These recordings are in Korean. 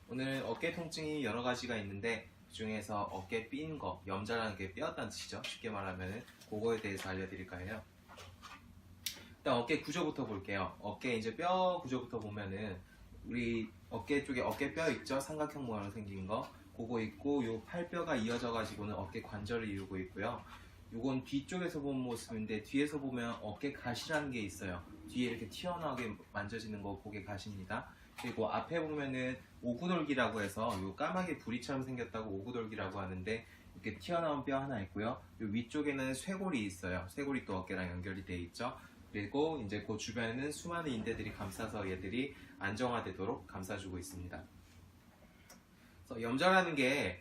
오늘 어깨 통증이 여러 가지가 있는데 그 중에서 어깨 삔 거, 염자라는 게 뼈다는 뜻이죠. 쉽게 말하면은 그거에 대해서 알려드릴까 해요. 일단 어깨 구조부터 볼게요. 어깨 이제 뼈 구조부터 보면은 우리 어깨 쪽에 어깨 뼈 있죠? 삼각형 모양으로 생긴 거. 그거 있고 요 팔뼈가 이어져 가지고는 어깨 관절을 이루고 있고요. 요건 뒤쪽에서 본 모습인데 뒤에서 보면 어깨 가시라는 게 있어요. 뒤에 이렇게 튀어나오게 만져지는 거 그게 가시입니다. 그리고 앞에 보면은 오구돌기라고 해서 요 까마귀 부리처럼 생겼다고 오구돌기라고 하는데 이렇게 튀어나온 뼈 하나 있고요. 요 위쪽에는 쇄골이 있어요. 쇄골이 또 어깨랑 연결이 돼 있죠. 그리고 이제 그 주변에는 수많은 인대들이 감싸서 얘들이 안정화되도록 감싸주고 있습니다. 그래서 염좌라는 게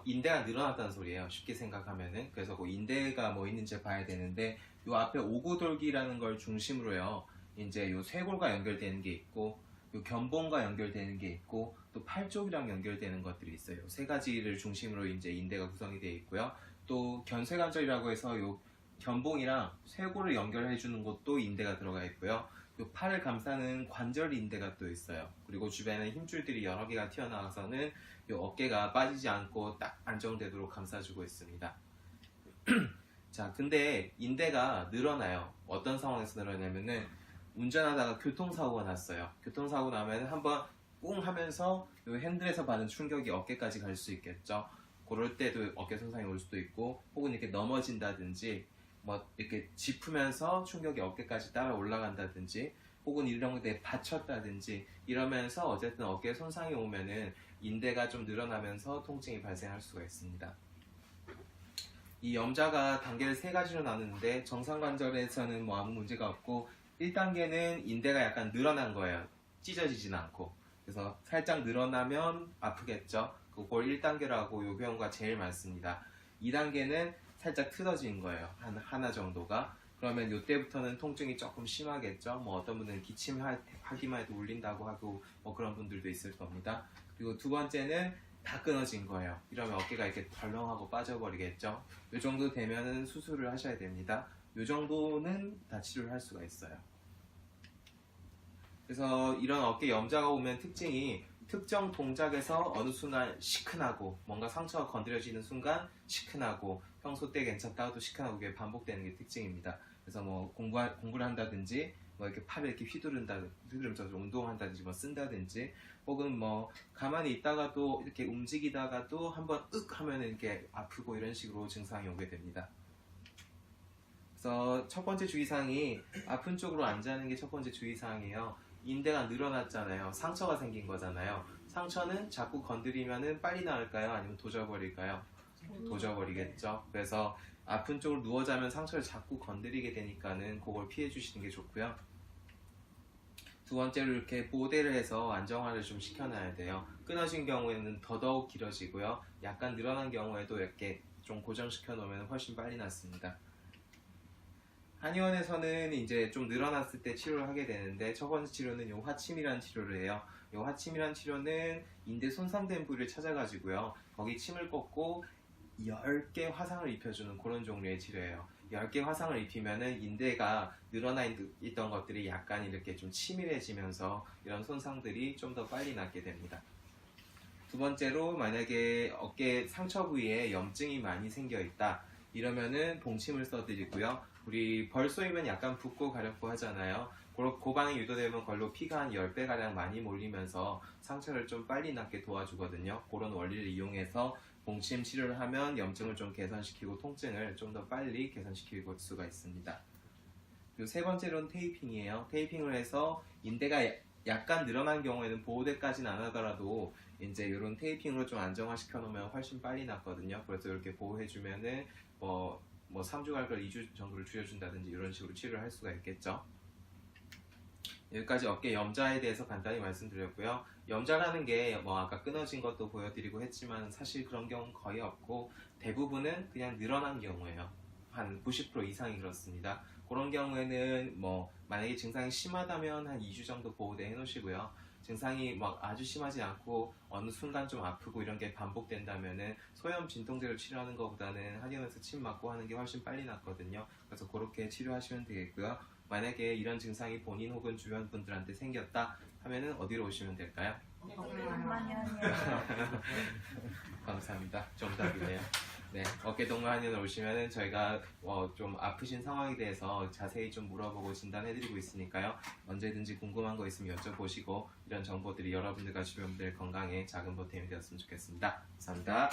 인대가 늘어났다는 소리예요. 쉽게 생각하면은. 그래서 그 인대가 뭐 있는지 봐야 되는데 요 앞에 오구돌기라는 걸 중심으로요. 이제 요 쇄골과 연결되는 게 있고 요 견봉과 연결되는 게 있고 또 팔 쪽이랑 연결되는 것들이 있어요. 세 가지를 중심으로 이제 인대가 구성이 되어 있고요. 또 견쇄관절이라고 해서 요 견봉이랑 쇄골을 연결해 주는 곳도 인대가 들어가 있고요. 요 팔을 감싸는 관절 인대가 또 있어요. 그리고 주변에 힘줄들이 여러 개가 튀어나와서는 요 어깨가 빠지지 않고 딱 안정되도록 감싸주고 있습니다. 자, 근데 인대가 늘어나요. 어떤 상황에서 늘어나냐면은 운전하다가 교통사고가 났어요. 교통사고 나면 한번 뿡 하면서 요 핸들에서 받은 충격이 어깨까지 갈 수 있겠죠. 그럴 때도 어깨 손상이 올 수도 있고 혹은 이렇게 넘어진다든지 뭐 이렇게 짚으면서 충격이 어깨까지 따라 올라간다든지 혹은 이런 데 받쳤다든지 이러면서 어쨌든 어깨에 손상이 오면은 인대가 좀 늘어나면서 통증이 발생할 수가 있습니다. 이 염좌가 단계를 세 가지로 나누는데 정상관절에서는 뭐 아무 문제가 없고 1단계는 인대가 약간 늘어난 거예요. 찢어지진 않고. 그래서 살짝 늘어나면 아프겠죠. 그걸 1단계라고 요 경우가 제일 많습니다. 2단계는 살짝 틀어진 거예요. 하나 정도가. 그러면 이때부터는 통증이 조금 심하겠죠. 뭐 어떤 분은 기침하기만 해도 울린다고 하고 뭐 그런 분들도 있을 겁니다. 그리고 두 번째는 다 끊어진 거예요. 이러면 어깨가 이렇게 덜렁하고 빠져버리겠죠. 이 정도 되면은 수술을 하셔야 됩니다. 이 정도는 다 치료를 할 수가 있어요. 그래서 이런 어깨 염좌가 오면 특징이 특정 동작에서 어느 순간 시큰하고 뭔가 상처가 건드려지는 순간 시큰하고 평소 때 괜찮다가도 시큰하고 그게 반복되는 게 특징입니다. 그래서 뭐 공부를 한다든지 뭐 이렇게 팔을 이렇게 휘두르면서 운동한다든지 뭐 쓴다든지 혹은 뭐 가만히 있다가도 이렇게 움직이다가도 한번 윽 하면 이렇게 아프고 이런 식으로 증상이 오게 됩니다. 그래서 첫 번째 주의사항이 아픈 쪽으로 앉아있는 게 첫 번째 주의사항이에요. 인대가 늘어났잖아요. 상처가 생긴 거잖아요. 상처는 자꾸 건드리면은 빨리 나을까요? 아니면 도져버릴까요? 도져버리겠죠. 그래서 아픈 쪽으로 누워 자면 상처를 자꾸 건드리게 되니까는 그걸 피해 주시는 게 좋고요. 두 번째로 이렇게 보호대를 해서 안정화를 좀 시켜놔야 돼요. 끊어진 경우에는 더더욱 길어지고요. 약간 늘어난 경우에도 이렇게 좀 고정시켜 놓으면 훨씬 빨리 낫습니다. 한의원에서는 이제 좀 늘어났을 때 치료를 하게 되는데 첫 번째 치료는 요 화침이라는 치료를 해요. 요 화침이라는 치료는 인대 손상된 부위를 찾아가지고요. 거기 침을 꽂고 10개 화상을 입혀주는 그런 종류의 치료예요. 10개 화상을 입히면은 인대가 늘어나 있던 것들이 약간 이렇게 좀 치밀해지면서 이런 손상들이 좀 더 빨리 낫게 됩니다. 두 번째로 만약에 어깨 상처 부위에 염증이 많이 생겨 있다 이러면은 봉침을 써드리고요. 우리 벌 쏘이면 약간 붓고 가렵고 하잖아요. 그 반응이 유도되면 그걸로 피가 한 10배 가량 많이 몰리면서 상처를 좀 빨리 낫게 도와주거든요. 그런 원리를 이용해서 봉침 치료를 하면 염증을 좀 개선시키고 통증을 좀 더 빨리 개선시킬 수가 있습니다. 그리고 세 번째로는 테이핑이에요. 테이핑을 해서 인대가 약간 늘어난 경우에는 보호대까지는 안 하더라도 이제 이런 테이핑으로 좀 안정화시켜 놓으면 훨씬 빨리 낫거든요. 그래서 이렇게 보호해주면은 뭐 3주 갈 걸 2주 정도를 줄여준다든지 이런 식으로 치료를 할 수가 있겠죠. 여기까지 어깨 염좌에 대해서 간단히 말씀드렸고요. 염좌라는 게 뭐 아까 끊어진 것도 보여드리고 했지만 사실 그런 경우는 거의 없고 대부분은 그냥 늘어난 경우예요. 한 90% 이상이 그렇습니다. 그런 경우에는 뭐 만약에 증상이 심하다면 한 2주 정도 보호대 해놓으시고요. 증상이 막 아주 심하지 않고 어느 순간 좀 아프고 이런 게 반복된다면은 소염 진통제를 치료하는 것보다는 한의원에서 침 맞고 하는 게 훨씬 빨리 낫거든요. 그래서 그렇게 치료하시면 되겠고요. 만약에 이런 증상이 본인 혹은 주변 분들한테 생겼다 하면은 어디로 오시면 될까요? 감사합니다. 정답이네요. 네, 어깨동무한의원을 오시면은 저희가 좀 아프신 상황에 대해서 자세히 좀 물어보고 진단해드리고 있으니까요. 언제든지 궁금한 거 있으면 여쭤보시고 이런 정보들이 여러분들과 주변분들 건강에 작은 보탬이 되었으면 좋겠습니다. 감사합니다.